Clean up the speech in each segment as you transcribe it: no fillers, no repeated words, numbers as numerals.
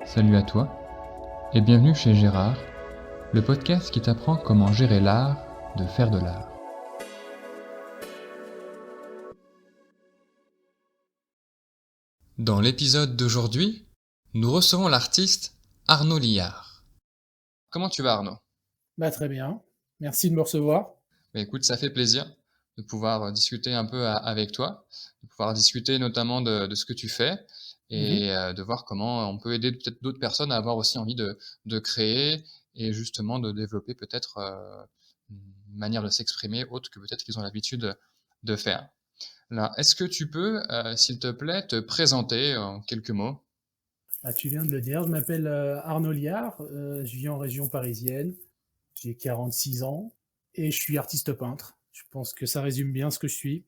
Salut à toi et bienvenue chez Gérard, le podcast qui t'apprend comment gérer l'art de faire de l'art. Dans l'épisode d'aujourd'hui, nous recevons l'artiste Arnaud Liard. Comment tu vas Arnaud? Très bien, merci de me recevoir. Écoute, ça fait plaisir de pouvoir discuter un peu avec toi, de pouvoir discuter notamment de ce que tu fais Mmh. et de voir comment on peut aider peut-être d'autres personnes à avoir aussi envie de créer et justement de développer peut-être une manière de s'exprimer autre que peut-être qu'ils ont l'habitude de faire. Alors, est-ce que tu peux, s'il te plaît, te présenter en quelques mots? Tu viens de le dire, je m'appelle, Arnaud Liard, je vis en région parisienne, j'ai 46 ans et je suis artiste peintre. Je pense que ça résume bien ce que je suis.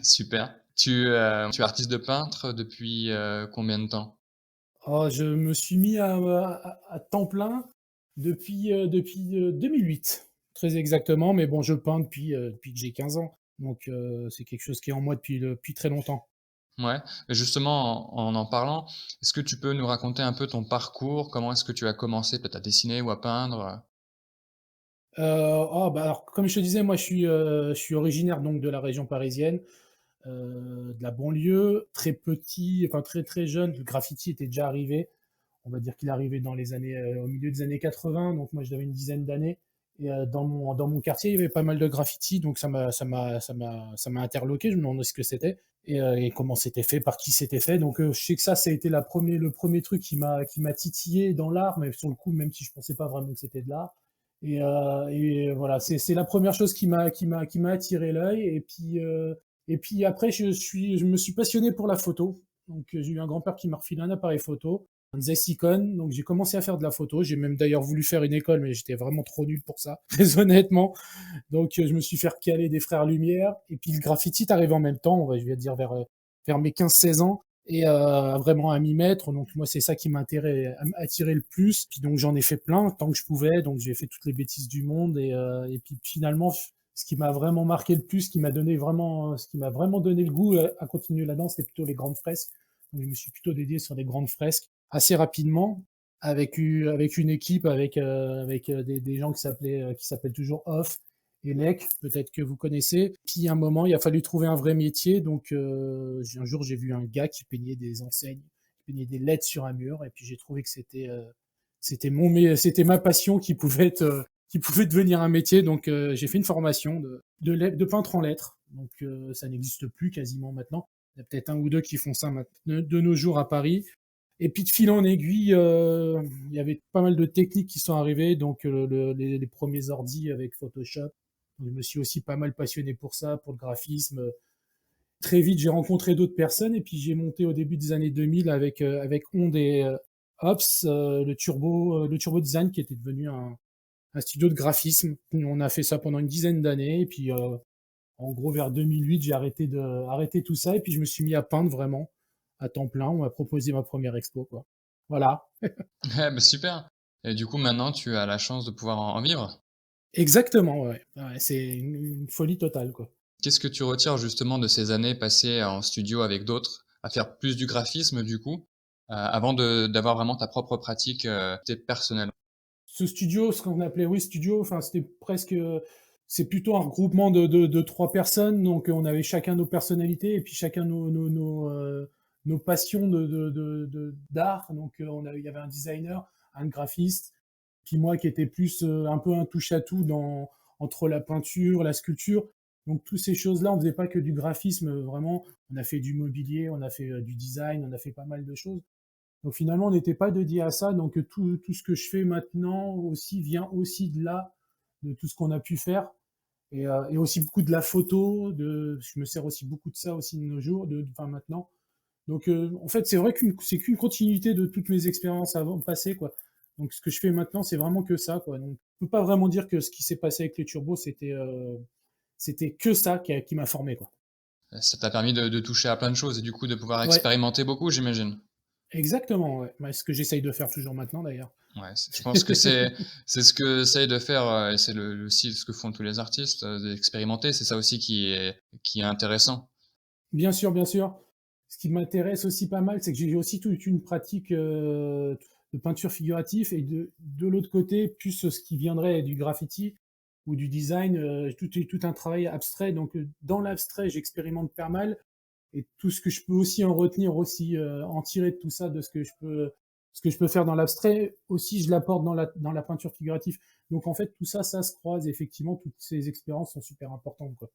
Super. Tu es artiste de peintre depuis combien de temps? Oh, je me suis mis à temps plein depuis 2008, très exactement, mais bon, je peins depuis que j'ai 15 ans, donc c'est quelque chose qui est en moi depuis très longtemps. Ouais, et justement en parlant, est-ce que tu peux nous raconter un peu ton parcours? Comment est-ce que tu as commencé peut-être à dessiner ou à peindre? Alors comme je te disais, moi je suis originaire donc de la région parisienne, de la banlieue, très petit, enfin très, très jeune, le graffiti était déjà arrivé. On va dire qu'il est arrivé dans les années, au milieu des années 80, donc moi j'avais une dizaine d'années et dans mon quartier, il y avait pas mal de graffiti, donc ça m'a interloqué, je me demandais ce que c'était et comment c'était fait, par qui c'était fait, donc je sais que ça a été le 1er truc qui m'a titillé dans l'art, mais sur le coup, même si je pensais pas vraiment que c'était de l'art et voilà, c'est la première chose qui m'a attiré l'œil et puis après je me suis passionné pour la photo, donc j'ai eu un grand-père qui m'a refilé un appareil photo, un Zeiss Ikon, donc j'ai commencé à faire de la photo. J'ai même d'ailleurs voulu faire une école, mais j'étais vraiment trop nul pour ça, très honnêtement. Donc je me suis fait recaler des frères Lumière. Et puis le graffiti est arrivé en même temps, je vais dire vers mes 15-16 ans, et vraiment à m'y mettre. Donc moi, c'est ça qui m'a attiré le plus. Puis donc j'en ai fait plein tant que je pouvais. Donc j'ai fait toutes les bêtises du monde. Et puis finalement, ce qui m'a vraiment marqué le plus, ce qui m'a vraiment donné le goût à continuer là-dedans, c'était plutôt les grandes fresques. Donc je me suis plutôt dédié sur des grandes fresques assez rapidement avec une équipe, avec des gens qui s'appellent toujours Off et Lec, peut-être que vous connaissez. Puis à un moment, il a fallu trouver un vrai métier, donc un jour j'ai vu un gars qui peignait des enseignes, qui peignait des lettres sur un mur, et puis j'ai trouvé que c'était ma passion qui pouvait devenir un métier, donc j'ai fait une formation de peintre en lettres, donc ça n'existe plus quasiment maintenant. Il y a peut-être un ou deux qui font ça de nos jours à Paris. Et puis de fil en aiguille, il y avait pas mal de techniques qui sont arrivées, donc les premiers ordis avec Photoshop. Donc, je me suis aussi pas mal passionné pour ça, pour le graphisme. Très vite, j'ai rencontré d'autres personnes et puis j'ai monté au début des années 2000 avec Onde et Ops, le Turbo Design qui était devenu un studio de graphisme. On a fait ça pendant une dizaine d'années et puis en gros vers 2008, j'ai arrêté tout ça et puis je me suis mis à peindre vraiment à temps plein. On m'a proposé ma première expo, quoi. Voilà. Ouais, super, et du coup maintenant tu as la chance de pouvoir en vivre? Exactement, ouais. Ouais, c'est une folie totale, quoi. Qu'est-ce que tu retires justement de ces années passées en studio avec d'autres, à faire plus du graphisme du coup, avant d'avoir vraiment ta propre pratique, personnelle? Ce studio, ce qu'on appelait, oui, studio, enfin, c'est plutôt un regroupement de 3 personnes, donc on avait chacun nos personnalités et puis chacun nos passions d'art. Donc il y avait un designer, un graphiste, puis moi qui était plus un peu un touche-à-tout entre la peinture, la sculpture. Donc toutes ces choses-là, on faisait pas que du graphisme, vraiment. On a fait du mobilier, on a fait du design, on a fait pas mal de choses. Donc finalement, on n'était pas dédié à ça. Donc tout ce que je fais maintenant aussi vient aussi de là, de tout ce qu'on a pu faire. Et aussi beaucoup de la photo. Je me sers aussi beaucoup de ça aussi de nos jours, enfin maintenant. Donc en fait, c'est vrai c'est qu'une continuité de toutes mes expériences avant passées, quoi. Donc ce que je fais maintenant, c'est vraiment que ça, quoi. Donc on peut pas vraiment dire que ce qui s'est passé avec les turbos, c'était que ça qui m'a formé, quoi. Ça t'a permis de toucher à plein de choses et du coup de pouvoir Ouais, expérimenter beaucoup, j'imagine? exactement, ouais. Bah, ce que j'essaye de faire toujours maintenant, d'ailleurs. Ouais, je pense que c'est ce que essaye de faire, et c'est aussi ce que font tous les artistes, d'expérimenter. C'est ça aussi qui est intéressant. Bien sûr, bien sûr. Ce qui m'intéresse aussi pas mal, c'est que j'ai aussi toute une pratique de peinture figurative et de l'autre côté, plus ce qui viendrait du graffiti ou du design, tout un travail abstrait. Donc dans l'abstrait, j'expérimente pas mal et tout ce que je peux aussi en retenir, aussi en tirer de tout ça, de ce que je peux faire dans l'abstrait, aussi je l'apporte dans la peinture figurative. Donc en fait, tout ça, ça se croise. Et effectivement, toutes ces expériences sont super importantes, quoi.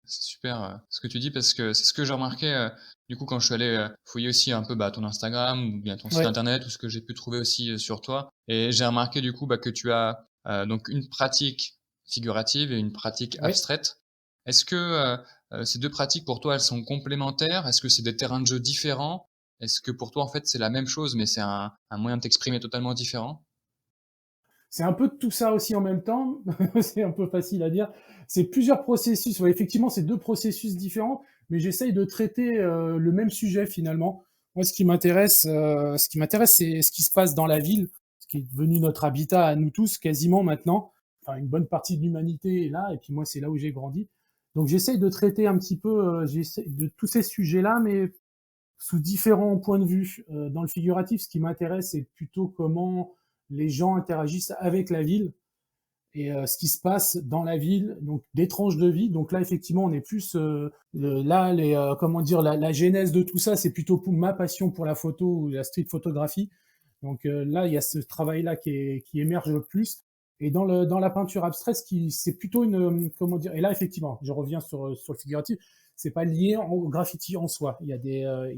C'est super, ce que tu dis parce que c'est ce que j'ai remarqué, du coup quand je suis allé, fouiller aussi un peu, bah, ton Instagram ou bien ton site Ouais, internet ou ce que j'ai pu trouver aussi, sur toi et j'ai remarqué du coup, bah, que tu as, donc une pratique figurative et une pratique ouais. abstraite. Est-ce que, ces 2 pratiques pour toi, elles sont complémentaires? Est-ce que c'est des terrains de jeu différents? Est-ce que pour toi, en fait, c'est la même chose mais c'est un moyen de t'exprimer totalement différent? C'est un peu de tout ça aussi en même temps. C'est un peu facile à dire. C'est plusieurs processus. Ouais, effectivement, c'est 2 processus différents, mais j'essaye de traiter, le même sujet finalement. Moi, ce qui m'intéresse, c'est ce qui se passe dans la ville, ce qui est devenu notre habitat à nous tous quasiment maintenant. Enfin, une bonne partie de l'humanité est là et puis moi, c'est là où j'ai grandi. Donc j'essaye de traiter un petit peu, j'essaie de tous ces sujets-là, mais sous différents points de vue. Dans le figuratif, ce qui m'intéresse, c'est plutôt comment les gens interagissent avec la ville et ce qui se passe dans la ville, donc des tranches de vie. Donc là, effectivement, on est plus là, comment dire, la genèse de tout ça, c'est plutôt pour ma passion pour la photo ou la street photographie. Donc là, il y a ce travail-là qui émerge le plus. Et dans la peinture abstraite, c'est plutôt comment dire, et là, effectivement, je reviens sur le figuratif, c'est pas lié au graffiti en soi. Il y a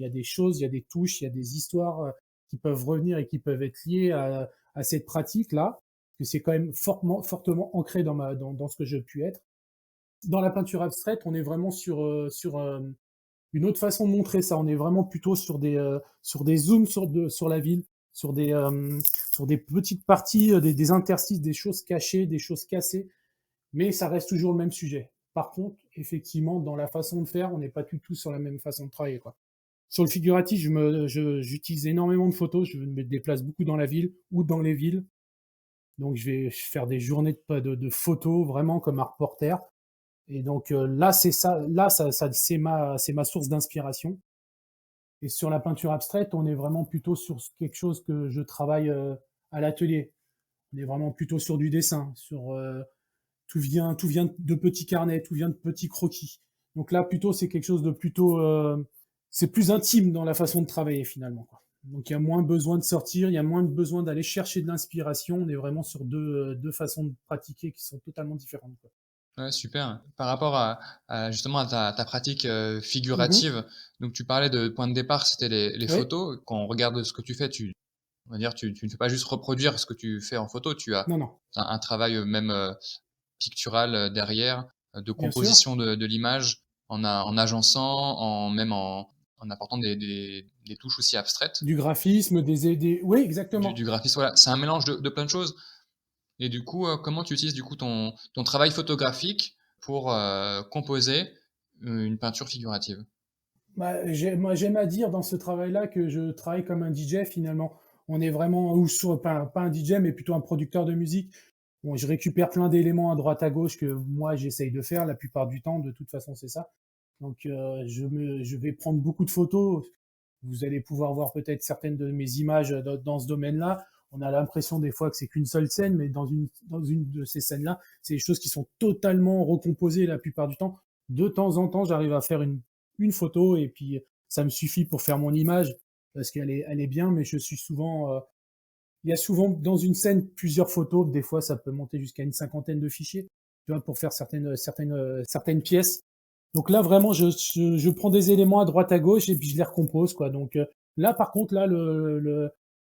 des choses, il y a des touches, il y a des histoires qui peuvent revenir et qui peuvent être liées à cette pratique-là, que c'est quand même fortement ancré dans ce que je puis être. Dans la peinture abstraite, on est vraiment sur une autre façon de montrer ça. On est vraiment plutôt sur des zooms sur la ville, sur sur des petites parties, des interstices, des choses cachées, des choses cassées, mais ça reste toujours le même sujet. Par contre, effectivement, dans la façon de faire, on n'est pas du tout sur la même façon de travailler, quoi. Sur le figuratif, j'utilise énormément de photos. Je me déplace beaucoup dans la ville ou dans les villes. Donc, je vais faire des journées de photos vraiment comme un reporter. Et donc là, c'est ça, c'est ma source d'inspiration. Et sur la peinture abstraite, on est vraiment plutôt sur quelque chose que je travaille à l'atelier. On est vraiment plutôt sur du dessin, tout vient de petits carnets, tout vient de petits croquis. Donc là, plutôt, c'est quelque chose de plutôt, c'est plus intime dans la façon de travailler finalement, quoi. Donc il y a moins besoin de sortir, il y a moins besoin d'aller chercher de l'inspiration. On est vraiment sur deux façons de pratiquer qui sont totalement différentes, quoi. Ouais, super. Par rapport à justement à ta pratique, Mhm. figurative, donc tu parlais de point de départ, c'était les Ouais, photos. Quand on regarde ce que tu fais, on va dire, tu ne fais pas juste reproduire ce que tu fais en photo, tu as non, non, un travail, même, pictural, derrière, de bien sûr. composition de l'image, en agençant, en apportant des touches aussi abstraites, Du graphisme, oui, du exactement. graphisme, voilà. C'est un mélange de plein de choses. Et du coup, comment tu utilises du coup ton travail photographique pour, composer, une peinture figurative? Bah, moi, j'aime à dire dans ce travail-là que je travaille comme un DJ finalement. On est vraiment, ou sur, pas un DJ, mais plutôt un producteur de musique. Bon, je récupère plein d'éléments à droite à gauche que moi j'essaye de faire la plupart du temps. De toute façon, c'est ça. Donc, je vais prendre beaucoup de photos. Vous allez pouvoir voir peut-être certaines de mes images dans ce domaine-là. On a l'impression des fois que c'est qu'une seule scène, mais dans une de ces scènes-là, c'est des choses qui sont totalement recomposées la plupart du temps. De temps en temps, j'arrive à faire une photo et puis ça me suffit pour faire mon image parce elle est bien, mais je suis souvent, il y a souvent dans une scène plusieurs photos. Des fois, ça peut monter jusqu'à une cinquantaine de fichiers, tu vois, pour faire certaines pièces. Donc là, vraiment, je prends des éléments à droite à gauche et puis je les recompose, quoi. Donc là, par contre, là,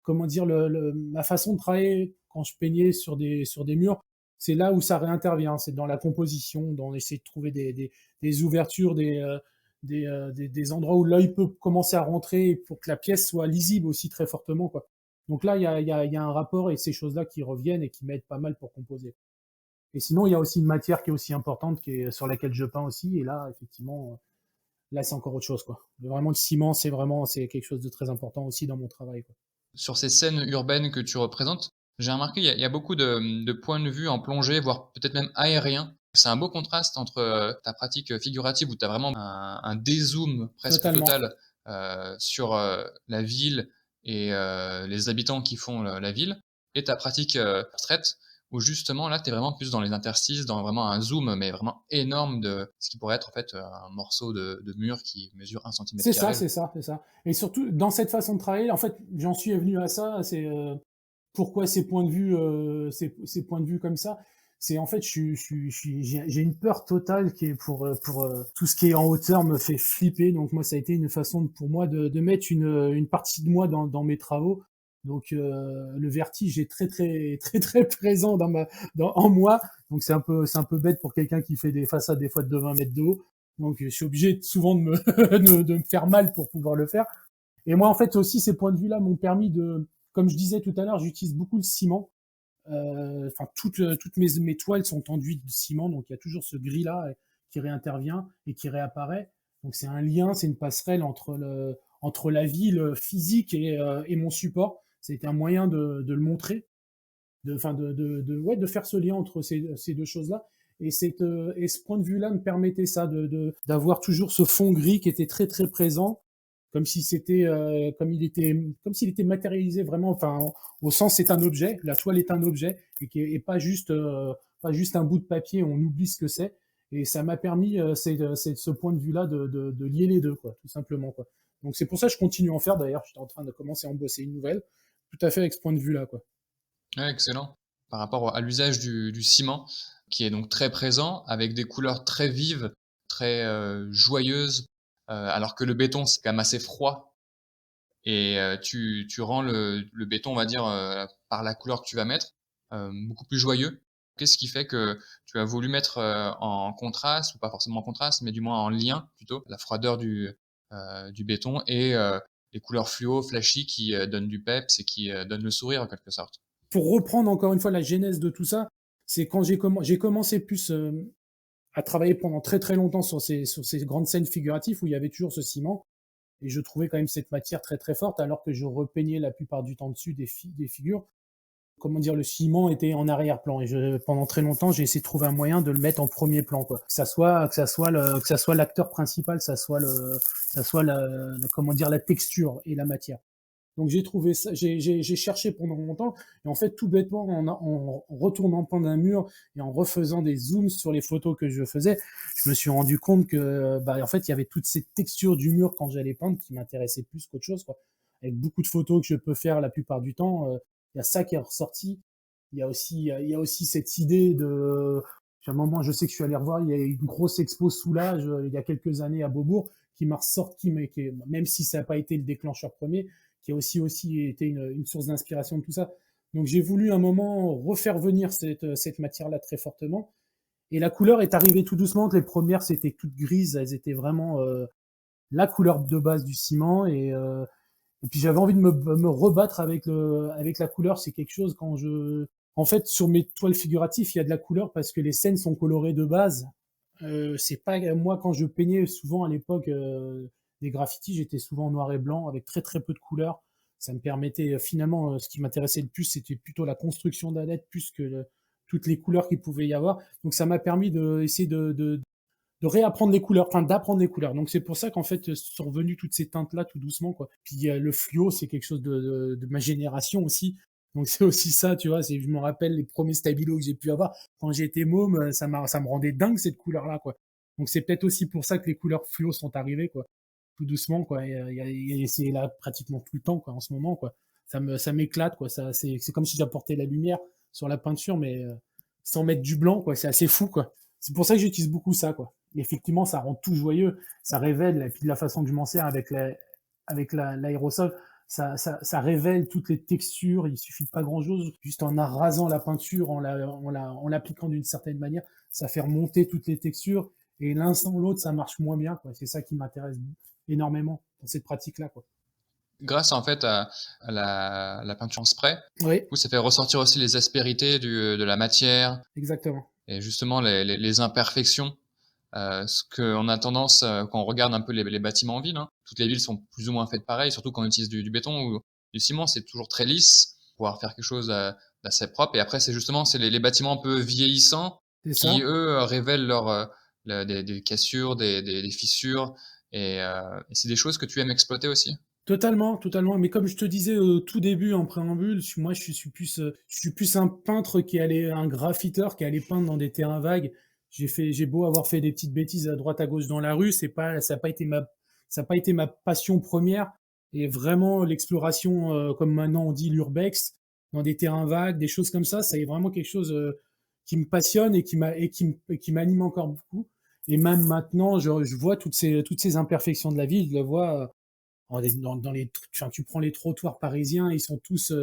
comment dire, ma façon de travailler quand je peignais sur des murs, c'est là où ça réintervient. C'est dans la composition, dans essayer de trouver des ouvertures, des endroits où l'œil peut commencer à rentrer pour que la pièce soit lisible aussi très fortement, quoi. Donc là, il y a un rapport et ces choses-là qui reviennent et qui m'aident pas mal pour composer. Et sinon, il y a aussi une matière qui est aussi importante, sur laquelle je peins aussi. Et là, effectivement, là, c'est encore autre chose, quoi. Vraiment, le ciment, c'est quelque chose de très important aussi dans mon travail, quoi. Sur ces scènes urbaines que tu représentes, j'ai remarqué, il y a beaucoup de points de vue en plongée, voire peut-être même aériens. C'est un beau contraste entre, ta pratique, figurative où tu as vraiment un dézoom presque Totalement. total, sur, la ville et les habitants qui font la ville et ta pratique, abstraite où justement là, tu es vraiment plus dans les interstices, dans vraiment un zoom, mais vraiment énorme de ce qui pourrait être en fait, un morceau de mur qui mesure 1 C'est ça, carré. c'est ça, c'est ça. Et surtout, dans cette façon de travailler, en fait, j'en suis venu à ça, pourquoi ces points de vue, ces points de vue comme ça? C'est en fait, j'ai une peur totale qui est tout ce qui est en hauteur me fait flipper. Donc moi, ça a été une façon pour moi de mettre une partie de moi dans mes travaux. Donc le vertige est très très très très présent en moi. Donc c'est un peu bête pour quelqu'un qui fait des façades des fois de 20 mètres de haut. Donc je suis obligé souvent de me de me faire mal pour pouvoir le faire. Et moi en fait aussi ces points de vue là m'ont permis comme je disais tout à l'heure, j'utilise beaucoup le ciment. Enfin, toutes mes toiles sont enduites de ciment, donc il y a toujours ce gris-là qui réintervient et qui réapparaît. Donc c'est un lien, c'est une passerelle entre la ville physique et mon support. C'était un moyen de le montrer, enfin ouais, de faire ce lien entre ces deux choses-là. Et ce point de vue-là me permettait ça, d'avoir toujours ce fond gris qui était très très présent, comme si c'était, comme s'il était matérialisé vraiment, enfin, au sens c'est un objet, la toile est un objet et pas juste un bout de papier, on oublie ce que c'est. Et ça m'a permis, c'est ce point de vue-là de lier les deux, quoi, tout simplement, quoi. Donc c'est pour ça que je continue à en faire. D'ailleurs, j'étais en train de commencer à en bosser une nouvelle, tout à fait avec ce point de vue-là, quoi. Ouais, excellent. Par rapport à l'usage du ciment, qui est donc très présent, avec des couleurs très vives, très, joyeuses, alors que le béton, c'est quand même assez froid et tu rends le béton, on va dire, par la couleur que tu vas mettre, beaucoup plus joyeux. Qu'est-ce qui fait que tu as voulu mettre, en contraste ou pas forcément en contraste, mais du moins en lien plutôt, la froideur du béton et les couleurs fluo, flashy qui, donnent du peps et qui, donnent le sourire en quelque sorte? Pour reprendre encore une fois la genèse de tout ça, c'est quand j'ai commencé plus à travailler pendant très très longtemps sur ces grandes scènes figuratives où il y avait toujours ce ciment. Et je trouvais quand même cette matière très très forte alors que je repeignais la plupart du temps dessus des figures. Comment dire, le ciment était en arrière-plan et pendant très longtemps j'ai essayé de trouver un moyen de le mettre en premier plan, quoi. Que ça soit l'acteur principal, ça soit comment dire, la texture et la matière. Donc j'ai trouvé ça, j'ai cherché pendant longtemps, et en fait tout bêtement en retournant pendant un mur et en refaisant des zooms sur les photos que je faisais, je me suis rendu compte que bah en fait il y avait toutes ces textures du mur quand j'allais peindre qui m'intéressaient plus qu'autre chose, quoi. Avec beaucoup de photos que je peux faire la plupart du temps, il y a ça qui est ressorti. Il y a aussi cette idée de, à un moment je sais que je suis allé revoir, il y a une grosse expo Soulage il y a quelques années à Beaubourg qui m'a ressorti, même si ça n'a pas été le déclencheur premier, qui a aussi été une source d'inspiration de tout ça. Donc j'ai voulu un moment refaire venir cette matière-là très fortement. Et la couleur est arrivée tout doucement. Les premières, c'était toutes grises. Elles étaient vraiment la couleur de base du ciment. Et puis j'avais envie de me rebattre avec la couleur. C'est quelque chose En fait, sur mes toiles figuratives, il y a de la couleur parce que les scènes sont colorées de base. C'est pas moi quand je peignais souvent à l'époque des graffitis, j'étais souvent en noir et blanc avec très très peu de couleurs. Ça me permettait finalement ce qui m'intéressait le plus, c'était plutôt la construction d'un être plus que toutes les couleurs qu'il pouvait y avoir. Donc ça m'a permis d'essayer de réapprendre les couleurs, enfin d'apprendre les couleurs. Donc c'est pour ça qu'en fait sont revenues toutes ces teintes là tout doucement, quoi. Puis le fluo, c'est quelque chose de ma génération aussi. Donc c'est aussi ça, tu vois, je me rappelle les premiers stabilos que j'ai pu avoir quand j'étais môme, ça me rendait dingue cette couleur là, quoi. Donc c'est peut-être aussi pour ça que les couleurs fluo sont arrivées, quoi, tout doucement, quoi. Et c'est là pratiquement tout le temps, quoi, en ce moment, quoi. Ça m'éclate, quoi. C'est comme si j'apportais la lumière sur la peinture, mais sans mettre du blanc, quoi. C'est assez fou, quoi. C'est pour ça que j'utilise beaucoup ça, quoi. Et effectivement, ça rend tout joyeux, ça révèle, et puis de la façon que je m'en sers avec l'aérosol, ça révèle toutes les textures. Il suffit de pas grand-chose, juste en rasant la peinture, en l'appliquant d'une certaine manière, ça fait remonter toutes les textures. Et l'un sans l'autre, ça marche moins bien, quoi. C'est ça qui m'intéresse énormément dans cette pratique-là, quoi. Grâce en fait à la peinture en spray, Oui, du coup, ça fait ressortir aussi les aspérités de la matière exactement. et justement les imperfections. Ce qu'on a tendance, quand on regarde un peu les bâtiments en ville, hein, toutes les villes sont plus ou moins faites pareil, surtout quand on utilise du béton ou du ciment, c'est toujours très lisse, pour pouvoir faire quelque chose, d'assez propre et après c'est les bâtiments un peu vieillissants C'est qui, ça. eux, révèlent des cassures, des fissures et c'est des choses que tu aimes exploiter aussi? Totalement, totalement. Mais comme je te disais au tout début en préambule, moi je suis plus un peintre un graffiteur qui allait peindre dans des terrains vagues. J'ai beau avoir fait des petites bêtises à droite à gauche dans la rue, ça a pas été ma passion première. Et vraiment l'exploration, comme maintenant on dit l'urbex, dans des terrains vagues, des choses comme ça est vraiment quelque chose qui me passionne et qui m'anime encore beaucoup. Et même maintenant, je vois toutes ces imperfections de la vie, je le vois dans les, enfin, tu prends les trottoirs parisiens, ils sont tous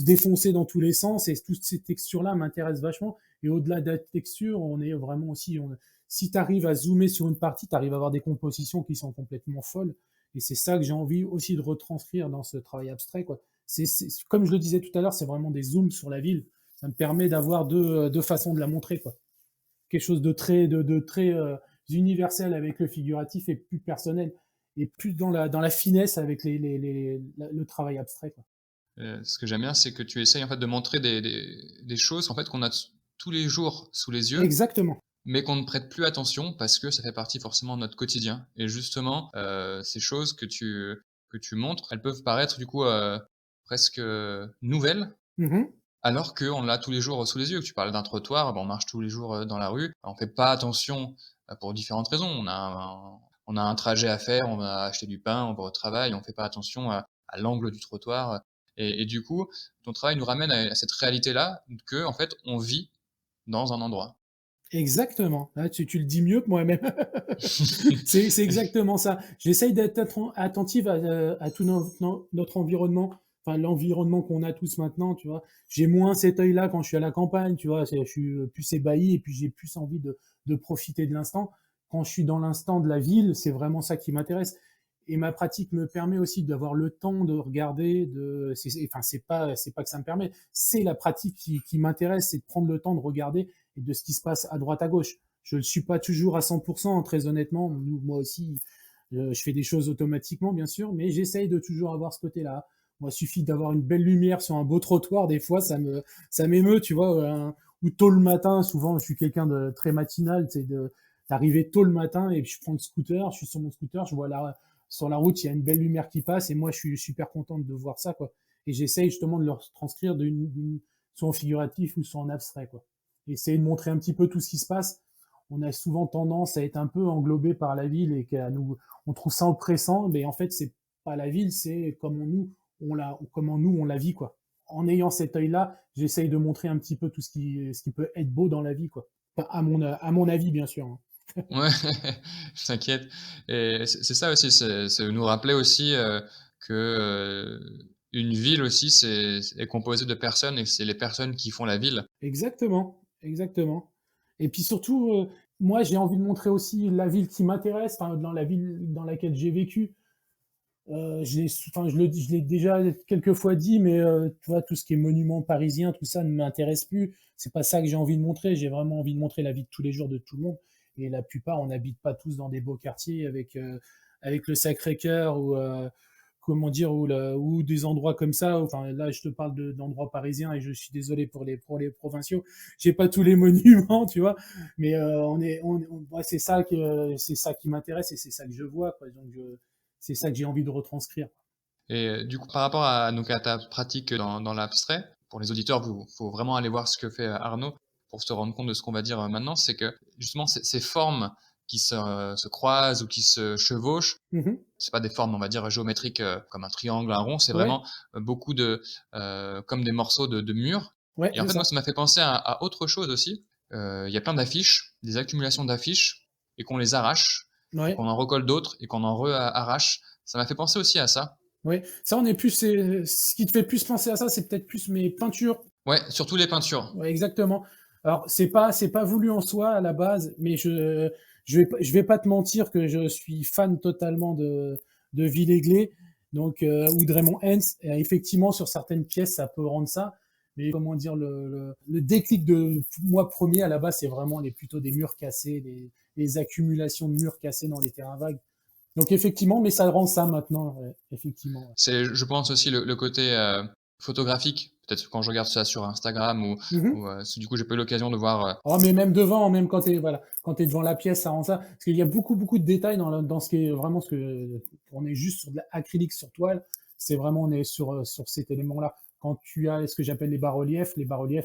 défoncés dans tous les sens et toutes ces textures-là m'intéressent vachement. Et au-delà de la texture, on est vraiment aussi, si tu arrives à zoomer sur une partie, tu arrives à avoir des compositions qui sont complètement folles. Et c'est ça que j'ai envie aussi de retranscrire dans ce travail abstrait, quoi. Comme je le disais tout à l'heure, c'est vraiment des zooms sur la ville. Ça me permet d'avoir deux façons de la montrer, quoi. Quelque chose de très universel avec le figuratif et plus personnel et plus dans la finesse avec le travail abstrait, quoi. Ce que j'aime bien, c'est que tu essayes en fait de montrer des choses en fait qu'on a tous les jours sous les yeux, Exactement. mais qu'on ne prête plus attention parce que ça fait partie forcément de notre quotidien. Et justement, ces choses que tu montres, elles peuvent paraître du coup presque nouvelles, Mmh. alors qu'on l'a tous les jours sous les yeux. Tu parlais d'un trottoir, ben, on marche tous les jours dans la rue, on fait pas attention pour différentes raisons. On a un trajet à faire, on va acheter du pain, on va au travail, on fait pas attention à l'angle du trottoir. Et du coup, ton travail nous ramène à cette réalité-là, que en fait, on vit dans un endroit. Exactement. Ah, tu le dis mieux que moi-même. C'est exactement ça. J'essaye d'être attentive à tout notre environnement, enfin l'environnement qu'on a tous maintenant, tu vois. J'ai moins cet œil-là quand je suis à la campagne, tu vois. Je suis plus ébahi et puis j'ai plus envie de profiter de l'instant. Quand je suis dans l'instant de la ville, c'est vraiment ça qui m'intéresse. Et ma pratique me permet aussi d'avoir le temps de regarder, enfin c'est pas que ça me permet, c'est la pratique qui m'intéresse, c'est de prendre le temps de regarder et de ce qui se passe à droite à gauche. Je ne suis pas toujours à 100%, très honnêtement. Moi aussi, je fais des choses automatiquement, bien sûr, mais j'essaye de toujours avoir ce côté-là. Moi, il suffit d'avoir une belle lumière sur un beau trottoir. Des fois, ça m'émeut, tu vois. Ou tôt le matin, souvent, je suis quelqu'un de très matinal, c'est d'arriver tôt le matin et puis je prends le scooter, je suis sur mon scooter, je vois sur la route, il y a une belle lumière qui passe et moi, je suis super contente de voir ça, quoi. Et j'essaye justement de le transcrire soit en figuratif ou soit en abstrait, quoi. Essayer de montrer un petit peu tout ce qui se passe. On a souvent tendance à être un peu englobé par la ville et on trouve ça oppressant, mais en fait, c'est pas la ville, c'est comment nous, on la vit, quoi. En ayant cet œil-là, j'essaye de montrer un petit peu tout ce qui peut être beau dans la vie, quoi. Enfin, à mon avis, bien sûr, hein. Ouais, t'inquiète. Et c'est ça aussi, c'est nous rappeler aussi que une ville aussi, est composée de personnes et que c'est les personnes qui font la ville. Exactement, exactement. Et puis surtout, moi, j'ai envie de montrer aussi la ville qui m'intéresse, enfin, dans la ville dans laquelle j'ai vécu. Enfin, je l'ai déjà quelques fois dit, mais tu vois, tout ce qui est monument parisien, tout ça ne m'intéresse plus. C'est pas ça que j'ai envie de montrer. J'ai vraiment envie de montrer la vie de tous les jours de tout le monde. Et la plupart, on n'habite pas tous dans des beaux quartiers avec le Sacré-Cœur ou comment dire ou des endroits comme ça. Enfin, là, je te parle d'endroits parisiens et je suis désolé pour les provinciaux. J'ai pas tous les monuments, tu vois, mais ouais, c'est ça qui m'intéresse et c'est ça que je vois, quoi. Donc c'est ça que j'ai envie de retranscrire. Et du coup, par rapport à donc à ta pratique dans l'abstrait, pour les auditeurs, faut vraiment aller voir ce que fait Arnaud pour se rendre compte de ce qu'on va dire maintenant. C'est que justement ces formes qui se croisent ou qui se chevauchent, Mmh. c'est pas des formes, on va dire, géométriques comme un triangle, un rond, c'est Ouais, vraiment beaucoup de comme des morceaux de murs. ouais, Et en c'est fait, moi, ça. ça m'a fait penser à autre chose aussi. Il y a plein d'affiches, des accumulations d'affiches, et qu'on les arrache, et Ouais, qu'on en recolle d'autres, et qu'on en re-arrache. Ça m'a fait penser aussi à ça. ouais. Ça, on est plus c'est ce qui te fait plus penser à ça, c'est peut-être plus mes peintures. Ouais, surtout les peintures. Ouais, exactement. Alors, c'est pas voulu en soi à la base, mais je vais pas te mentir que je suis fan totalement de Villéglé, donc ou de Raymond Hens. Et effectivement, sur certaines pièces, ça peut rendre ça. Mais comment dire, le déclic de moi premier à la base, c'est vraiment plutôt des murs cassés, les accumulations de murs cassés dans les terrains vagues. Donc effectivement, mais ça rend ça maintenant, ouais, effectivement. Ouais. C'est, je pense aussi, le côté photographiques? Peut-être quand je regarde ça sur Instagram Mmh. ou du coup, j'ai pas eu l'occasion de voir, Oh, mais même devant, même quand tu es voilà, quand tu es devant la pièce, ça rend ça parce qu'il y a beaucoup, beaucoup de détails dans ce qui est vraiment ce que on est juste sur de l'acrylique sur toile, c'est vraiment on est sur cet élément-là. Quand tu as ce que j'appelle les bas-reliefs,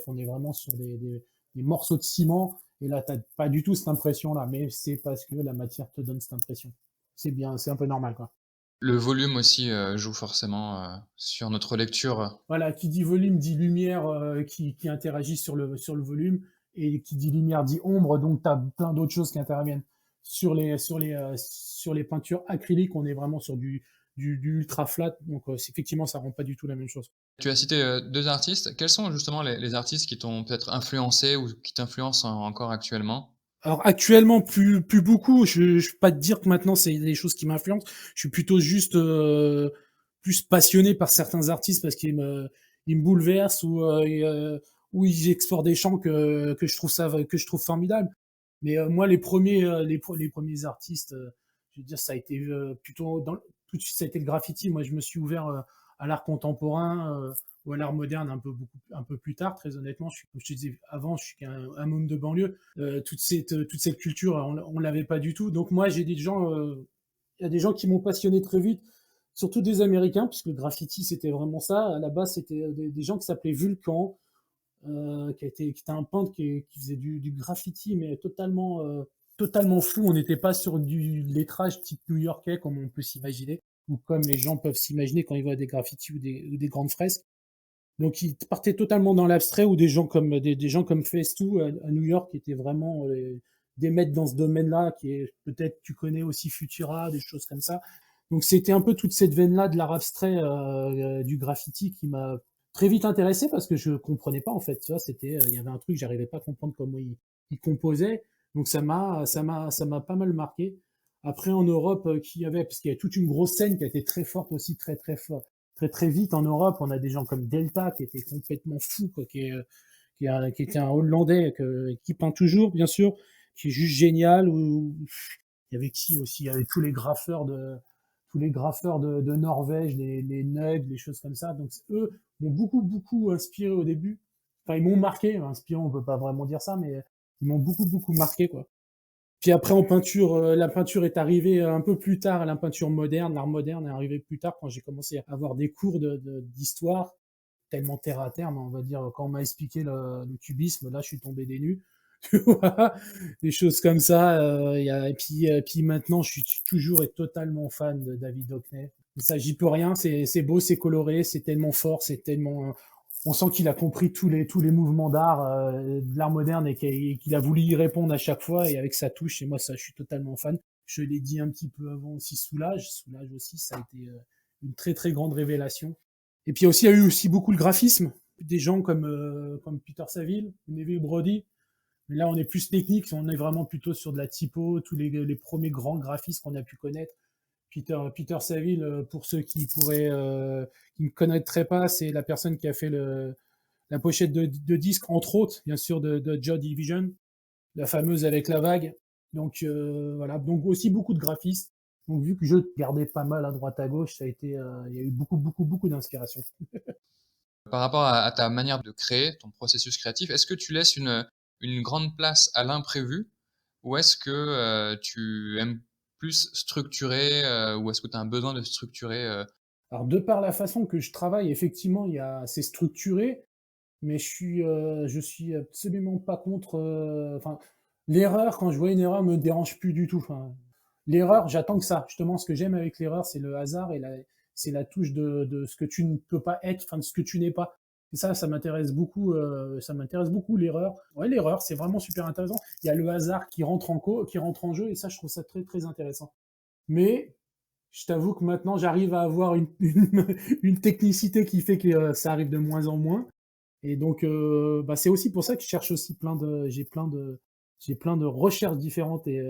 on est vraiment sur des morceaux de ciment et là, tu as pas du tout cette impression-là, mais c'est parce que la matière te donne cette impression. C'est bien, c'est un peu normal, quoi. le volume aussi, joue forcément, sur notre lecture. Voilà, qui dit volume dit lumière qui interagit sur le volume, et qui dit lumière dit ombre, donc tu as plein d'autres choses qui interviennent. Sur les peintures acryliques, on est vraiment sur du ultra flat, donc effectivement, ça rend pas du tout la même chose. Tu as cité, 2 artistes. Quels sont justement les artistes qui t'ont peut-être influencé ou qui t'influencent encore actuellement? Alors actuellement, plus beaucoup. Je peux pas te dire que maintenant c'est des choses qui m'influencent. Je suis plutôt juste plus passionné par certains artistes parce qu'ils me bouleversent ou ils explorent des champs que je trouve formidables. Mais moi, les premiers artistes, je veux dire, ça a été plutôt tout de suite, ça a été le graffiti. Moi, je me suis ouvert à l'art contemporain ou à l'art moderne un peu plus tard. Très honnêtement, comme je te disais avant, je suis un môme de banlieue. Toute cette culture, on l'avait pas du tout. Donc moi, il y a des gens qui m'ont passionné très vite, surtout des Américains, puisque le graffiti c'était vraiment ça. À la base, c'était des gens qui s'appelaient Vulcan, qui était un peintre qui faisait du graffiti, mais totalement fou. On n'était pas sur du lettrage type new-yorkais comme on peut s'imaginer, ou comme les gens peuvent s'imaginer quand ils voient des graffitis ou des grandes fresques. Donc ils partaient totalement dans l'abstrait, ou des gens comme Festu à New York qui étaient vraiment des maîtres dans ce domaine-là, qui est peut-être tu connais aussi Futura, des choses comme ça. Donc c'était un peu toute cette veine-là de l'art abstrait du graffiti qui m'a très vite intéressé parce que je comprenais pas en fait. Tu vois, il y avait un truc, j'arrivais pas à comprendre comment il composait. Donc ça m'a pas mal marqué. Après en Europe, parce qu'il y avait toute une grosse scène qui a été très forte aussi, très très fort, très très vite en Europe. On a des gens comme Delta qui était complètement fou, quoi, qui était un Hollandais qui peint toujours, bien sûr, qui est juste génial. Il y avait qui aussi? Il y avait tous les graffeurs de Norvège, les Nugs, les choses comme ça. Donc eux m'ont beaucoup beaucoup inspiré au début. Enfin, ils m'ont marqué, inspiré, on peut pas vraiment dire ça, mais ils m'ont beaucoup beaucoup marqué, quoi. Puis après en peinture, la peinture est arrivée un peu plus tard, la peinture moderne, l'art moderne est arrivé plus tard quand j'ai commencé à avoir des cours d'histoire, tellement terre à terre, mais on va dire quand on m'a expliqué le cubisme, là je suis tombé des nues. Tu vois, des choses comme ça. Et puis maintenant, je suis toujours et totalement fan de David Hockney. Ça, j'y peux rien. C'est beau, c'est coloré, c'est tellement fort, c'est tellement. On sent qu'il a compris tous les mouvements d'art, de l'art moderne, et qu'il a voulu y répondre à chaque fois et avec sa touche. Et moi, ça, je suis totalement fan. Je l'ai dit un petit peu avant aussi, Soulage. Soulage aussi, ça a été une très très grande révélation. Et puis aussi, il y a eu aussi beaucoup le graphisme. Des gens comme Peter Saville, Neville Brody. Mais là, on est plus technique, on est vraiment plutôt sur de la typo, tous les premiers grands graphistes qu'on a pu connaître. Peter Saville, pour ceux qui ne connaîtraient pas, c'est la personne qui a fait la pochette de disque, entre autres, bien sûr, de Joy Division, la fameuse avec la vague. Donc voilà, donc aussi beaucoup de graphistes. Donc vu que je regardais pas mal à droite à gauche, il y a eu beaucoup, beaucoup, beaucoup d'inspiration. Par rapport à ta manière de créer, ton processus créatif, est-ce que tu laisses une grande place à l'imprévu? Ou est-ce que, tu aimes plus structurer, ou est-ce que tu as un besoin de structurer, Alors de par la façon que je travaille, effectivement, c'est structuré, mais je suis absolument pas contre. Enfin, l'erreur, quand je vois une erreur, me dérange plus du tout. Enfin, l'erreur, j'attends que ça. Justement, ce que j'aime avec l'erreur, c'est le hasard et c'est la touche de ce que tu ne peux pas être, enfin de ce que tu n'es pas. Et ça m'intéresse beaucoup. Ça m'intéresse beaucoup l'erreur. Ouais, l'erreur, c'est vraiment super intéressant. Il y a le hasard qui rentre en jeu, et ça, je trouve ça très très intéressant. Mais je t'avoue que maintenant, j'arrive à avoir une technicité qui fait que ça arrive de moins en moins. Et donc, bah, c'est aussi pour ça que je cherche aussi j'ai plein de recherches différentes, et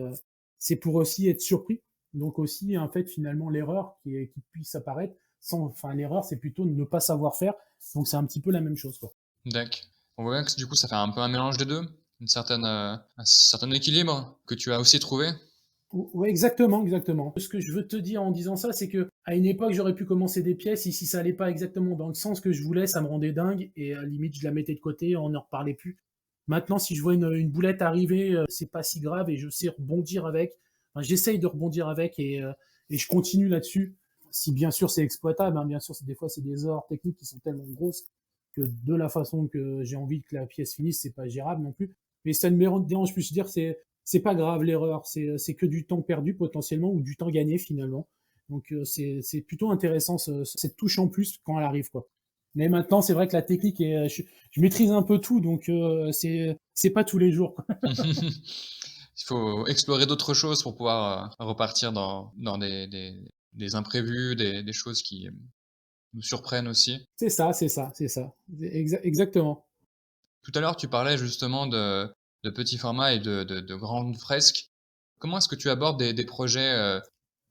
c'est pour aussi être surpris. Donc aussi, en fait, finalement, l'erreur qui puisse apparaître, enfin, l'erreur, c'est plutôt de ne pas savoir faire. Donc, c'est un petit peu la même chose, quoi. Dac. On voit bien que du coup, ça fait un peu un mélange des 2, un certain équilibre que tu as aussi trouvé? Ouais, exactement, exactement. Ce que je veux te dire en disant ça, c'est que à une époque, j'aurais pu commencer des pièces et si ça allait pas exactement dans le sens que je voulais, ça me rendait dingue et à la limite, je la mettais de côté, on n'en reparlait plus. Maintenant, si je vois une boulette arriver, c'est pas si grave et je sais rebondir avec. Enfin, j'essaye de rebondir avec et je continue là-dessus. Si bien sûr c'est exploitable, hein, bien sûr, des fois c'est des erreurs techniques qui sont tellement grosses que de la façon que j'ai envie que la pièce finisse, c'est pas gérable non plus. Mais ça ne me dérange plus. Je veux dire, c'est pas grave l'erreur, c'est que du temps perdu potentiellement ou du temps gagné finalement. Donc c'est plutôt intéressant cette touche en plus quand elle arrive quoi. Mais maintenant c'est vrai que la technique est, je maîtrise un peu tout donc c'est pas tous les jours quoi. Il faut explorer d'autres choses pour pouvoir, repartir dans des imprévus, des choses qui, nous surprennent aussi. C'est ça, c'est ça, c'est ça. Exactement. Tout à l'heure, tu parlais justement de petits formats et de grandes fresques. Comment est-ce que tu abordes des projets,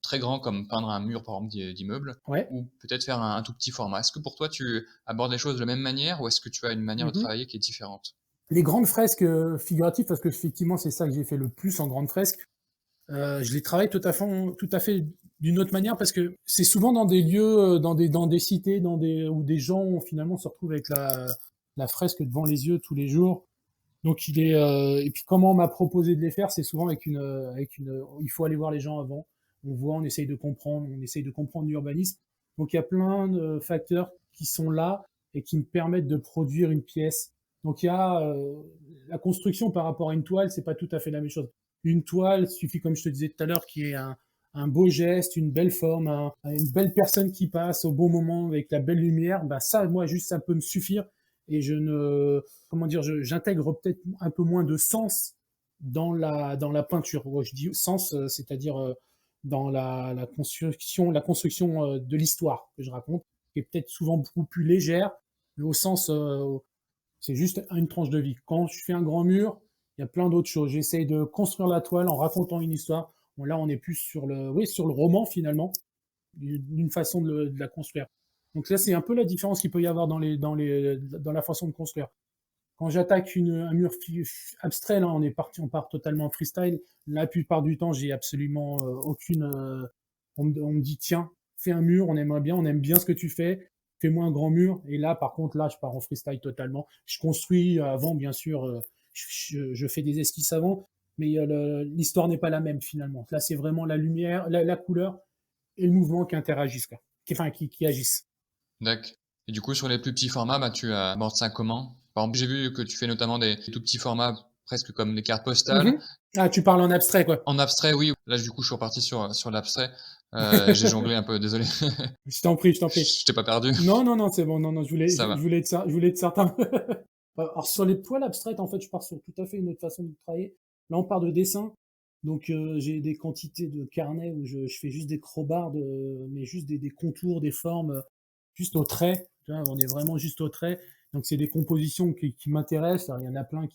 très grands comme peindre un mur, par exemple, d'immeuble Ouais. ou peut-être faire un tout petit format? Est-ce que pour toi, tu abordes les choses de la même manière ou est-ce que tu as une manière de Mmh. travailler qui est différente? Les grandes fresques figuratives, parce que effectivement c'est ça que j'ai fait le plus en grande fresque. Je les travaille tout à fait d'une autre manière parce que c'est souvent dans des lieux, dans des cités, dans des où des gens finalement se retrouvent avec la fresque devant les yeux tous les jours. Donc et puis comment on m'a proposé de les faire, c'est souvent avec une il faut aller voir les gens avant. On voit, on essaye de comprendre l'urbanisme. Donc il y a plein de facteurs qui sont là et qui me permettent de produire une pièce. Donc il y a la construction par rapport à une toile, c'est pas tout à fait la même chose. Une toile, il suffit, comme je te disais tout à l'heure, qu'il y ait un beau geste, une belle forme, une belle personne qui passe au bon moment avec la belle lumière. Bah ça, moi, juste, ça peut me suffire. Et je ne, comment dire, j'intègre peut-être un peu moins de sens dans la peinture. Ouais, je dis sens, c'est-à-dire dans la construction de l'histoire que je raconte, qui est peut-être souvent beaucoup plus légère, mais au sens, c'est juste une tranche de vie. Quand je fais un grand mur, il y a plein d'autres choses. J'essaye de construire la toile en racontant une histoire. Bon, là, on est plus sur oui, sur le roman finalement, d'une façon de la construire. Donc là, c'est un peu la différence qu'il peut y avoir dans la façon de construire. Quand j'attaque un mur abstrait, là, on part totalement en freestyle. La plupart du temps, j'ai absolument aucune. On me dit, tiens, fais un mur, on aime bien ce que tu fais, fais-moi un grand mur. Et là, par contre, là, je pars en freestyle totalement. Je construis avant, bien sûr, je fais des esquisses avant, mais l'histoire n'est pas la même finalement. Là, c'est vraiment la lumière, la couleur et le mouvement qui interagissent, quoi. Qui agissent. D'accord. Et du coup, sur les plus petits formats, bah, tu abordes ça comment? Par exemple, j'ai vu que tu fais notamment des tout petits formats, presque comme des cartes postales. Mhm. Ah, tu parles en abstrait, quoi. En abstrait, oui. Là, du coup, je suis reparti sur l'abstrait. J'ai jonglé un peu, désolé. Je t'en prie, je t'en prie. Je t'ai pas perdu? Non, non, non, c'est bon. Non, non, Ça va. je voulais être certain. Alors, sur les toiles abstraites, en fait, je pars sur tout à fait une autre façon de travailler. Là, on part de dessin. Donc, j'ai des quantités de carnets où je fais juste des crobards, mais juste des contours, des formes, juste au trait. Tu vois, on est vraiment juste au trait. Donc, c'est des compositions qui m'intéressent. Alors, il y en a plein que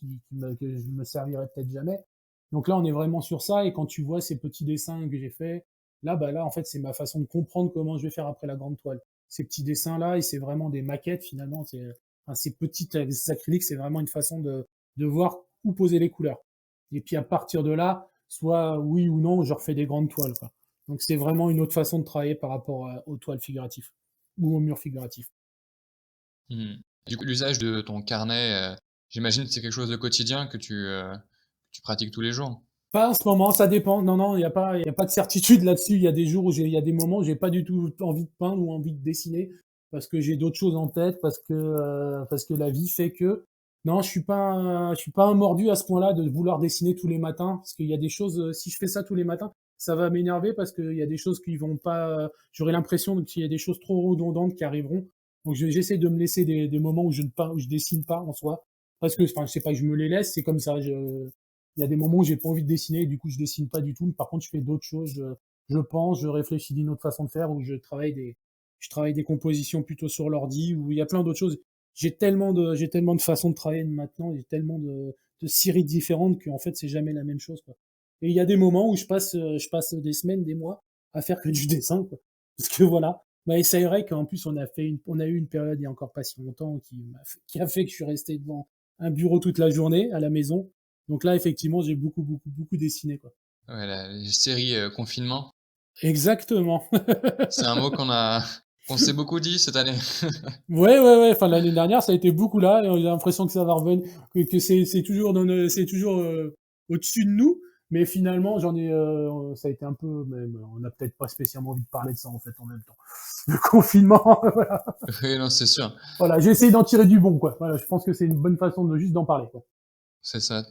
je me servirai peut-être jamais. Donc là, on est vraiment sur ça. Et quand tu vois ces petits dessins que j'ai faits, là, bah là, en fait, c'est ma façon de comprendre comment je vais faire après la grande toile. Ces petits dessins-là, et c'est vraiment des maquettes finalement. Enfin, ces petites acryliques, c'est vraiment une façon de voir où poser les couleurs. Et puis à partir de là, soit oui ou non, je refais des grandes toiles, quoi. Donc c'est vraiment une autre façon de travailler par rapport aux toiles figuratives ou aux murs figuratifs. Mmh. Du coup, l'usage de ton carnet, j'imagine que c'est quelque chose de quotidien que tu pratiques tous les jours? Pas en ce moment, ça dépend. Non, non, il y a pas de certitude là-dessus. Il y a des jours il y a des moments où j'ai pas du tout envie de peindre ou envie de dessiner parce que j'ai d'autres choses en tête, parce que la vie fait que. Non, je suis pas un mordu à ce point-là de vouloir dessiner tous les matins parce qu'il y a des choses, si je fais ça tous les matins, ça va m'énerver parce qu'il y a des choses qui vont pas, j'aurai l'impression qu'il y a des choses trop redondantes qui arriveront. Donc j'essaie de me laisser des moments où où je dessine pas en soi. Parce que, enfin, je sais pas que je me les laisse, c'est comme ça. Il y a des moments où j'ai pas envie de dessiner et du coup je dessine pas du tout. Par contre, je fais d'autres choses. Je pense, je réfléchis d'une autre façon de faire ou je travaille des compositions plutôt sur l'ordi ou il y a plein d'autres choses. J'ai tellement de façons de travailler maintenant, j'ai tellement de séries différentes qu'en fait c'est jamais la même chose, quoi. Et il y a des moments où je passe des semaines, des mois à faire que du dessin, quoi. Parce que voilà. Bah, et c'est vrai qu'en plus on a eu une période il y a encore pas si longtemps qui a fait que je suis resté devant un bureau toute la journée à la maison donc là, effectivement, j'ai beaucoup dessiné, quoi. Ouais, les séries, confinement, Exactement. c'est un mot qu'on s'est beaucoup dit cette année. Ouais, ouais, ouais, enfin, l'année dernière, ça a été beaucoup là et on a l'impression que ça va revenir, que c'est toujours c'est toujours, au-dessus de nous, mais finalement, ça a été un peu même on n'a peut-être pas spécialement envie de parler de ça, en fait, en même temps. Le confinement, voilà. Oui, non, c'est sûr, Voilà, j'ai essayé d'en tirer du bon, quoi. Voilà, je pense que c'est une bonne façon de juste d'en parler, quoi. c'est ça.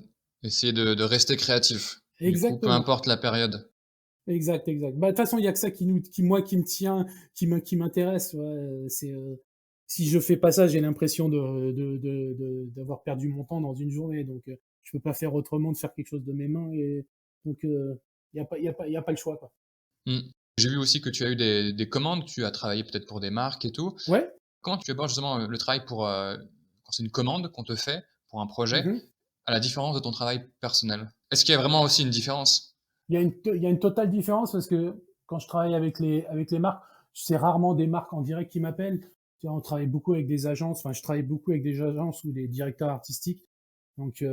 Essayer de rester créatif, du coup, peu Exactement. importe la période. Exact, exact. Bah, de toute façon, il y a que ça qui me tient, qui m'intéresse, ouais, si je fais pas ça, j'ai l'impression d'avoir perdu mon temps dans une journée, donc je peux pas faire autrement de faire quelque chose de mes mains et donc il y a pas le choix, quoi. Mmh. J'ai vu aussi que tu as eu des commandes, tu as travaillé peut-être pour des marques et tout. Ouais. Comment tu abordes justement, le travail pour, quand c'est une commande qu'on te fait pour un projet, Mmh. à la différence de ton travail personnel? Est-ce qu'il y a vraiment aussi une différence? Il y a une totale différence parce que quand je travaille avec les marques, c'est rarement des marques en direct qui m'appellent. Tu vois, on travaille beaucoup avec des agences, enfin, je travaille beaucoup avec des agences ou des directeurs artistiques. Donc,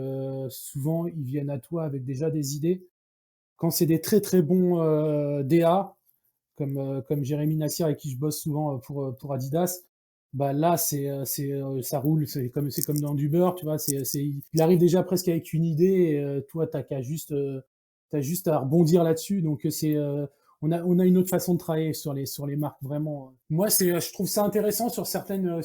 souvent, ils viennent à toi avec déjà des idées. Quand c'est des très très bons DA, comme Jérémy Nassir avec qui je bosse souvent pour Adidas, bah là ça roule, c'est comme dans du beurre, tu vois, il arrive déjà presque avec une idée et toi t'as juste à rebondir là-dessus. Donc on a une autre façon de travailler sur les marques vraiment. Moi je trouve ça intéressant sur certaines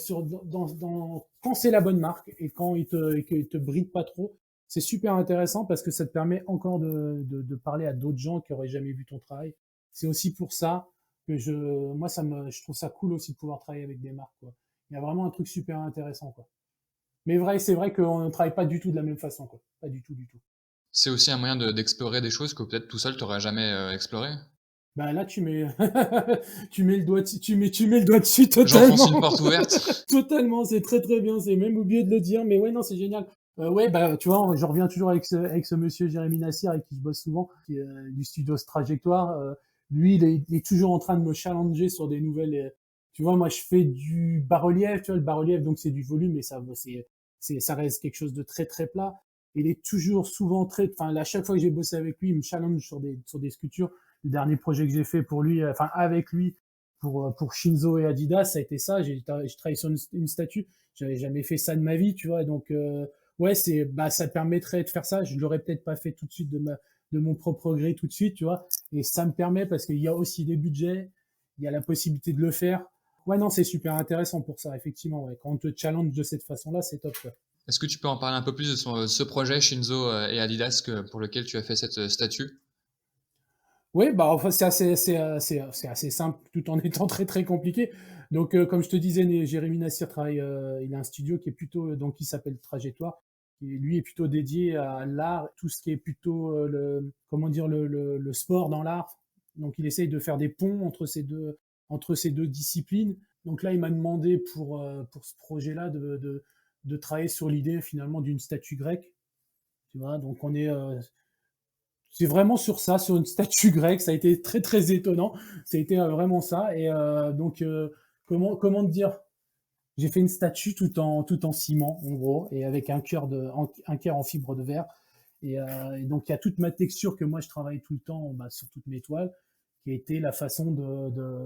quand c'est la bonne marque et quand et qu'il te bride pas trop. C'est super intéressant parce que ça te permet encore de parler à d'autres gens qui auraient jamais vu ton travail. C'est aussi pour ça que je trouve ça cool aussi de pouvoir travailler avec des marques, quoi. Il y a vraiment un truc super intéressant, quoi. Mais c'est vrai qu'on ne travaille pas du tout de la même façon, quoi. Pas du tout, du tout. C'est aussi un moyen d'explorer des choses que peut-être tout seul tu aurais jamais, explorées? Bah là, tu mets le doigt dessus J'enfonce une totalement. porte ouverte. Totalement, c'est très très bien. C'est même oublié de le dire, mais ouais, non, c'est génial. Ouais, bah tu vois, je reviens toujours avec ce monsieur Jérémy Nassir avec qui je bosse souvent, qui est du studio Trajectoire. Lui, il est toujours en train de me challenger sur des nouvelles. Tu vois, moi, je fais du bas-relief, tu vois, le bas-relief, donc c'est du volume, mais ça reste quelque chose de très très plat. Il est toujours souvent enfin, à chaque fois que j'ai bossé avec lui, il me challenge sur des sculptures. Le dernier projet que j'ai fait pour lui, enfin avec lui, pour Shinzo et Adidas, ça a été ça. J'ai travaillé sur une statue. J'avais jamais fait ça de ma vie, tu vois. Donc ouais, ça permettrait de faire ça. Je l'aurais peut-être pas fait tout de suite de mon propre gré tout de suite, tu vois. Et ça me permet parce qu'il y a aussi des budgets, il y a la possibilité de le faire. Ouais, non, c'est super intéressant pour ça, effectivement. Ouais. Quand on te challenge de cette façon-là, c'est top, quoi. Est-ce que tu peux en parler un peu plus de ce projet Shinzo, et Adidas pour lequel tu as fait cette, statue? Oui, bah, enfin, c'est assez simple tout en étant très, très compliqué. Donc, comme je te disais, Jérémy Nassir travaille, il a un studio qui est plutôt, donc, qui s'appelle Trajectoire, qui lui est plutôt dédié à l'art, tout ce qui est plutôt comment dire, le sport dans l'art. Donc, il essaye de faire des ponts entre ces deux disciplines. Donc là, il m'a demandé pour ce projet-là de travailler sur l'idée finalement d'une statue grecque. Tu vois, donc c'est vraiment sur ça, sur une statue grecque. Ça a été très très étonnant. Ça a été vraiment ça. Et donc comment te dire? J'ai fait une statue tout en ciment en gros et avec un cœur en fibre de verre. Et donc il y a toute ma texture que moi je travaille tout le temps bah, sur toutes mes toiles, qui a été la façon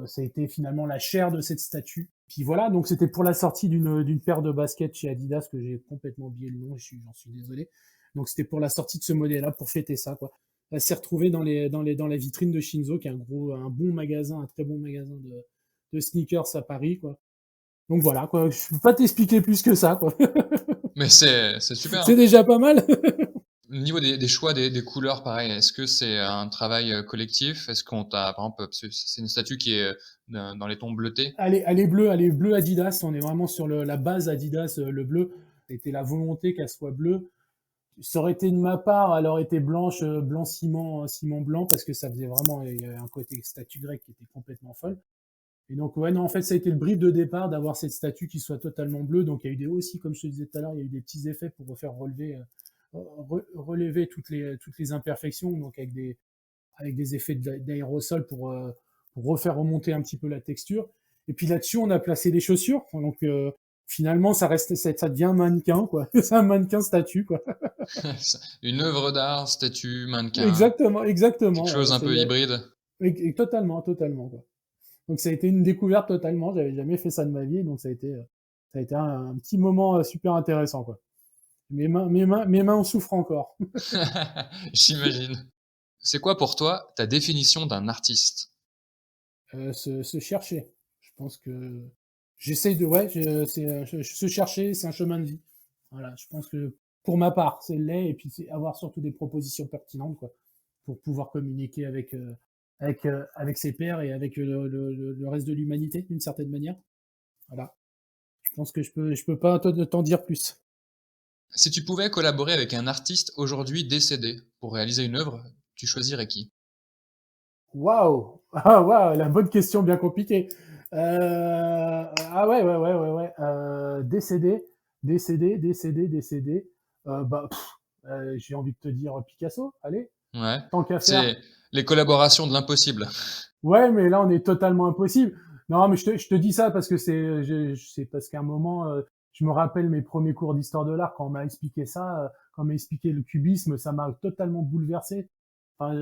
ça a été finalement la chair de cette statue. Puis voilà, donc c'était pour la sortie d'une paire de baskets chez Adidas que j'ai complètement oublié le nom, j'en suis désolé. Donc c'était pour la sortie de ce modèle-là, pour fêter ça, quoi. Elle s'est retrouvée dans la vitrine de Shinzo, qui est un bon magasin, un très bon magasin de sneakers à Paris, quoi. Donc voilà, quoi. Je peux pas t'expliquer plus que ça, quoi. Mais c'est super, C'est hein. déjà pas mal. Au niveau des choix des couleurs, pareil, est-ce que c'est un travail, collectif? Est-ce qu'on t'a par exemple, parce que c'est une statue qui est, dans les tons bleutés? Elle est bleue Adidas. On est vraiment sur la base Adidas, le bleu. C'était la volonté qu'elle soit bleue. Ça aurait été de ma part, elle aurait été blanche, blanc ciment, ciment blanc, parce que ça faisait vraiment, il y avait un côté statue grecque qui était complètement folle. Et donc, ouais, non, en fait, ça a été le brief de départ d'avoir cette statue qui soit totalement bleue. Donc, il y a eu aussi, comme je te disais tout à l'heure, il y a eu des petits effets pour faire relever toutes les imperfections, donc avec des effets d'aérosol pour refaire remonter un petit peu la texture. Et puis là-dessus, on a placé des chaussures. Donc, finalement, ça devient un mannequin, quoi. C'est un mannequin statue, quoi. Une œuvre d'art, statue, mannequin, Exactement, quelque exactement. chose un peu hybride. Et totalement, totalement, quoi. Donc ça a été une découverte totalement. J'avais jamais fait ça de ma vie, donc ça a été un petit moment super intéressant, quoi. Mes mains en souffrent encore. J'imagine. C'est quoi pour toi ta définition d'un artiste? Se chercher. Je pense que j'essaye de, ouais, se chercher, c'est un chemin de vie. Voilà, je pense que pour ma part, c'est l'est, et puis c'est avoir surtout des propositions pertinentes, quoi, pour pouvoir communiquer avec ses pairs et avec le reste de l'humanité, d'une certaine manière. Voilà. Je pense que je peux pas t'en dire plus. Si tu pouvais collaborer avec un artiste aujourd'hui décédé pour réaliser une œuvre, tu choisirais qui? Waouh! Ah waouh, la bonne question bien compliquée. Ah ouais, ouais, ouais, ouais, ouais. Décédé. Bah, j'ai envie de te dire Picasso, allez, Ouais, tant qu'à faire. c'est les collaborations de l'impossible. Ouais, mais là, on est totalement impossible. Non, mais je te dis ça parce que c'est parce qu'à un moment, je me rappelle mes premiers cours d'histoire de l'art quand on m'a expliqué ça, quand on m'a expliqué le cubisme, ça m'a totalement bouleversé. Enfin,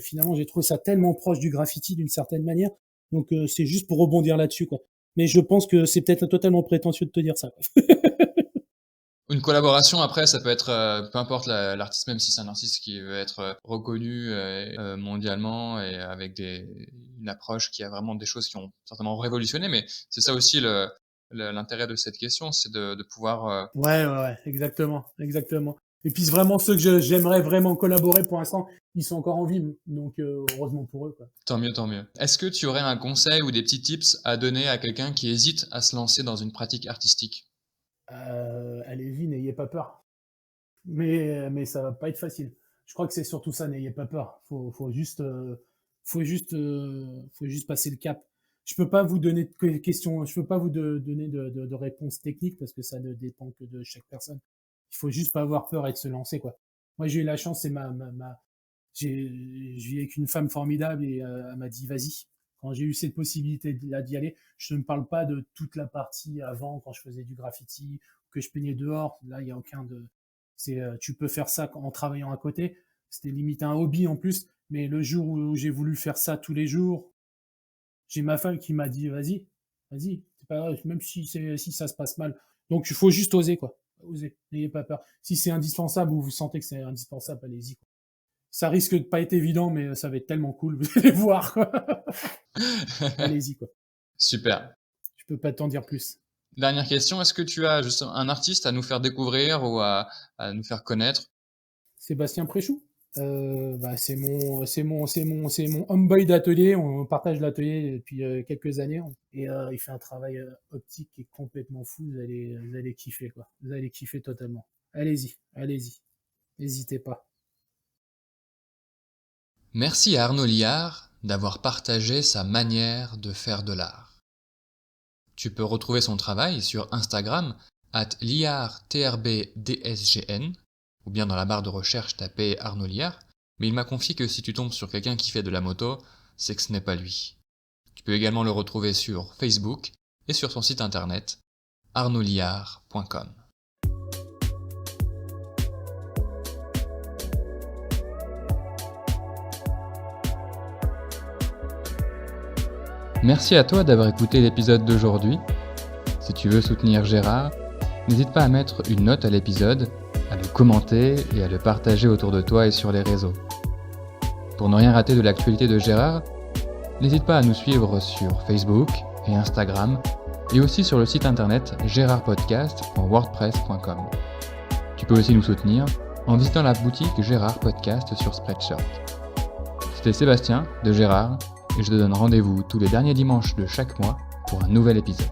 finalement, j'ai trouvé ça tellement proche du graffiti d'une certaine manière. Donc, c'est juste pour rebondir là-dessus, quoi. Mais je pense que c'est peut-être totalement prétentieux de te dire ça, quoi. Une collaboration après ça peut être, peu importe l'artiste, même si c'est un artiste qui veut être, reconnu, mondialement et avec une approche qui a vraiment des choses qui ont certainement révolutionné, mais c'est ça aussi l'intérêt de cette question, c'est de pouvoir, Ouais, ouais, ouais, exactement, exactement. Et puis vraiment ceux que j'aimerais vraiment collaborer pour l'instant, ils sont encore en vie, donc heureusement pour eux, quoi. tant mieux, tant mieux. Est-ce que tu aurais un conseil ou des petits tips à donner à quelqu'un qui hésite à se lancer dans une pratique artistique? Allez-y, n'ayez pas peur. Mais ça va pas être facile. Je crois que c'est surtout ça, n'ayez pas peur. Faut juste passer le cap. Je peux pas vous donner de questions, je peux pas vous donner de réponses techniques parce que ça ne dépend que de chaque personne. Il faut juste pas avoir peur et de se lancer, quoi. Moi, j'ai eu la chance, c'est je vis avec une femme formidable et elle m'a dit, vas-y. Quand j'ai eu cette possibilité-là d'y aller, je ne parle pas de toute la partie avant, quand je faisais du graffiti, que je peignais dehors. Là, il y a aucun de, tu peux faire ça en travaillant à côté. C'était limite un hobby en plus. Mais le jour où j'ai voulu faire ça tous les jours, j'ai ma femme qui m'a dit, vas-y, vas-y, c'est pas grave, même si ça se passe mal. Donc, il faut juste oser, quoi. Oser. N'ayez pas peur. Si c'est indispensable ou vous sentez que c'est indispensable, allez-y, quoi. Ça risque de pas être évident, mais ça va être tellement cool. Vous allez voir, quoi. Allez-y, quoi. Super. Je peux pas t'en dire plus. Dernière question, est-ce que tu as juste un artiste à nous faire découvrir ou à nous faire connaître? Sébastien Préchou. Bah, c'est mon homeboy d'atelier. On partage l'atelier depuis quelques années. Et il fait un travail optique qui est complètement fou. Vous allez kiffer, quoi. Vous allez kiffer totalement. Allez-y, allez-y. N'hésitez pas. Merci à Arnaud Liard d'avoir partagé sa manière de faire de l'art. Tu peux retrouver son travail sur Instagram @liardtrbdsgn ou bien dans la barre de recherche taper Arnaud Liard, mais il m'a confié que si tu tombes sur quelqu'un qui fait de la moto, c'est que ce n'est pas lui. Tu peux également le retrouver sur Facebook et sur son site internet arnaudliard.com. Merci à toi d'avoir écouté l'épisode d'aujourd'hui. Si tu veux soutenir Gérard, n'hésite pas à mettre une note à l'épisode, à le commenter et à le partager autour de toi et sur les réseaux. Pour ne rien rater de l'actualité de Gérard, n'hésite pas à nous suivre sur Facebook et Instagram et aussi sur le site internet gérardpodcast.wordpress.com. Tu peux aussi nous soutenir en visitant la boutique Gérard Podcast sur Spreadshirt. C'était Sébastien de Gérard et je te donne rendez-vous tous les derniers dimanches de chaque mois pour un nouvel épisode.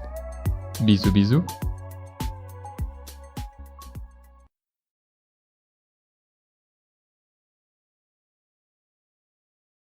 Bisous bisous.